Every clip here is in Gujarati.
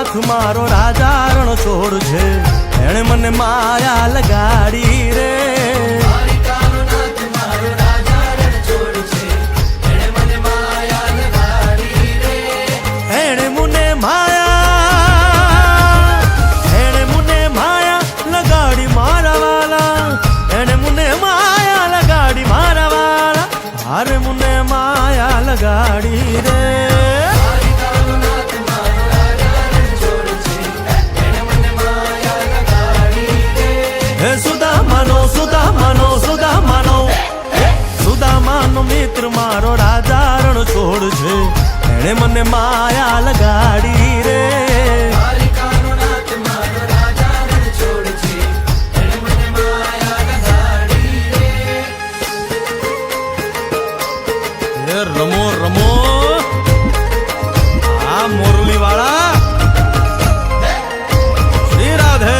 નાથ મારો રાજા રણ છોડ છે, એણે મને માયા લગાડી રે. દ્વારિકાનો નાથ મારો રાજા રણ છોડ છે, એણે મને માયા લગાડી રે. એણે મને માયા લગાડી મારા વાલા, એણે મને માયા લગાડી મારા વાલા, હારે મને માયા લગાડી રે. સુદામાનો મિત્ર મારો રાજા રણ છોડ છે, એણે મને માયા લગાડી રે. દ્વારિકાનો નાથ મારો રાજા રણ છોડ છે, એણે મને માયા લગાડી રે. રમો રમો આ મોરલી વાળા, શ્રી રાધે.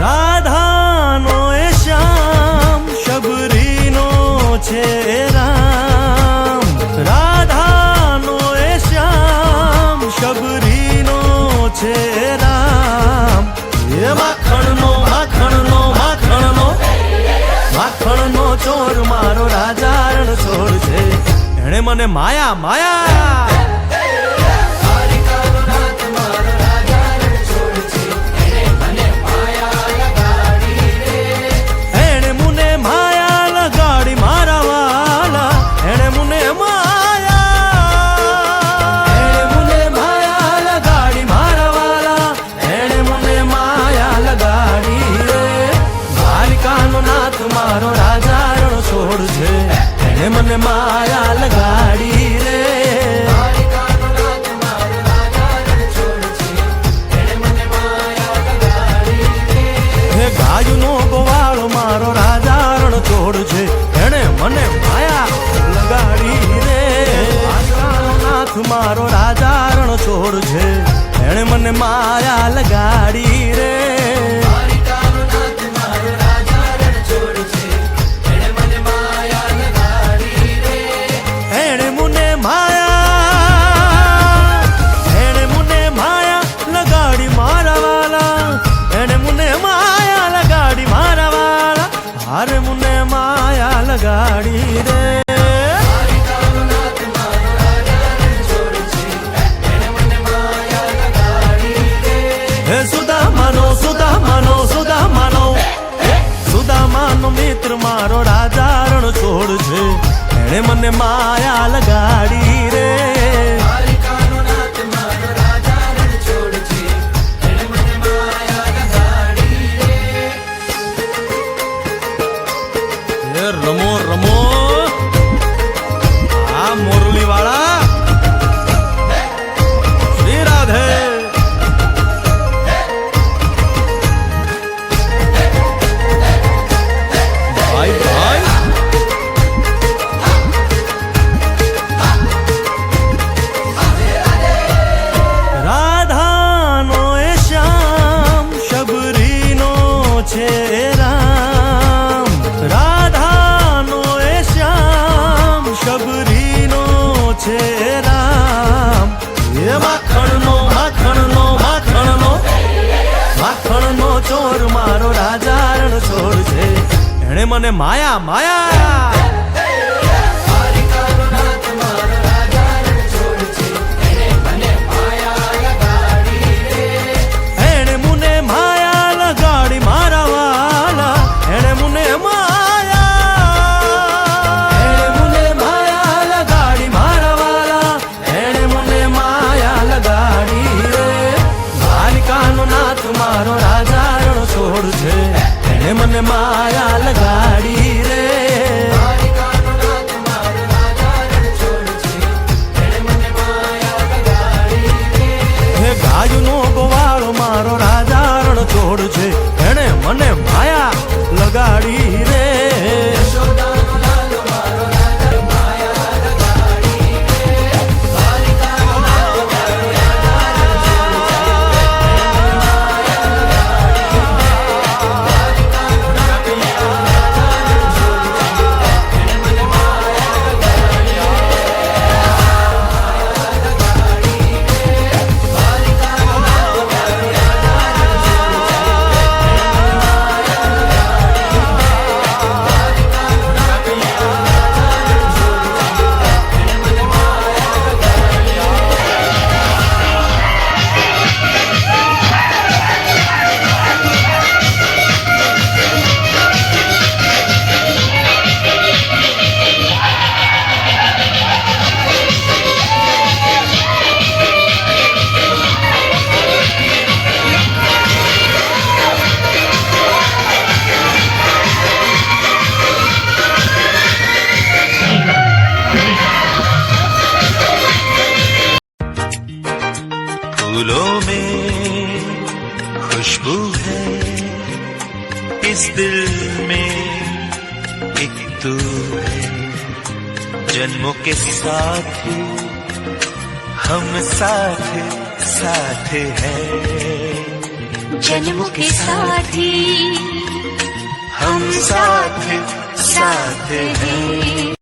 રાધાનો એ શ્યામ શબરીનો છે રામ, રાધાનો એ શ્યામ શબરીનો છે રામ. એ માખણનો માખણનો માખણનો માખણનો ચોર મારો રાજા રણ છોડ છે, એણે મને માયા માયા. દ્વારિકાનો નાથ મારો રાજા રણ છોડ છે, એણે મને માયા લગાડી રે. એણે મને માયા લગાડી મારા વાલા, એણે મને માયા લગાડી મારા વાલા, એણે મને માયા લગાડી રે. દ્વારિકાનો નાથ મારો રાજા રણ છોડ છે, એણે મને માયા લગાડી રે. દ્વારિકાનો નાથ મારો રાજા રણ છોડ છે, એણે મને માયા લગાડી રે. હે ગાયનો ગોવાળો મારો રાજા રણ છોડ છે, એણે મને માયા લગાડી રે. દ્વારિકાનો નાથ મારો રાજા રણ છોડ છે, એણે મને માયા લગાડી રે. દ્વારિકાનો નાથ મારો રાજા રણ છોડ છે, એણે મને માયા લગાડી રે. એણે મને માયા લગાડી મારા વાલા, એણે મને માયા લગાડી મારા વાલા, હારે મને માયા લગાડી રે. દ્વારિકાનો નાથ મારો રાજા રણ છોડ છે, એણે મને માયા લગાડી રે. હે સુદામાનો મિત્ર મારો રાજા રણ છોડ છે, એણે મને માયા લગાડી રે. દ્વારિકાનો નાથ મારો રાજા રણ છોડ છે, એણે મને માયા લગાડી રે. રમો રમો આ મોરલી વાળા, શ્રી રાધે. ભાઈ ભાઈ રાધાનો એ શ્યામ શબરીનો છે રામ, રાધાનો એ શ્યામ શબરીનો છે રામ. એ માખણનો માખણનો માખણનો માખણનો ચોર મારો રાજા રણ છોડ છે, એણે મને માયા માયા. દ્વારિકાનો નાથ મારો રાજા રણ છોડ છે, એણે મને માયા લગાડી રે. એણે મને માયા લગાડી મારા વાલા, એણે મને માયા લગાડી મારા વાલા, એણે મને માયા લગાડી રે. દ્વારિકાનો નાથ મારો રાજા રણ છોડ છે, એણે મને માયા લગાડી રે. દ્વારિકાનો નાથ મારો રાજા રણ છોડ છે, એણે મને માયા લગાડી રે. હે ગાયનો ગોવાળો મારો રાજા રણ છોડ છે, એણે મને માયા લગાડી રે. યશોદાનો લાલ મારો રાજા માયા લગાડી રે. દ્વારિકાનો નાથ મારો રાજા રણ છોડ છે, એણે મને માયા फूलों में खुशबू है, इस दिल में एक तू है, जन्मों के साथ हम साथ साथ हैं, जन्मों के साथी हम साथ साथ हैं।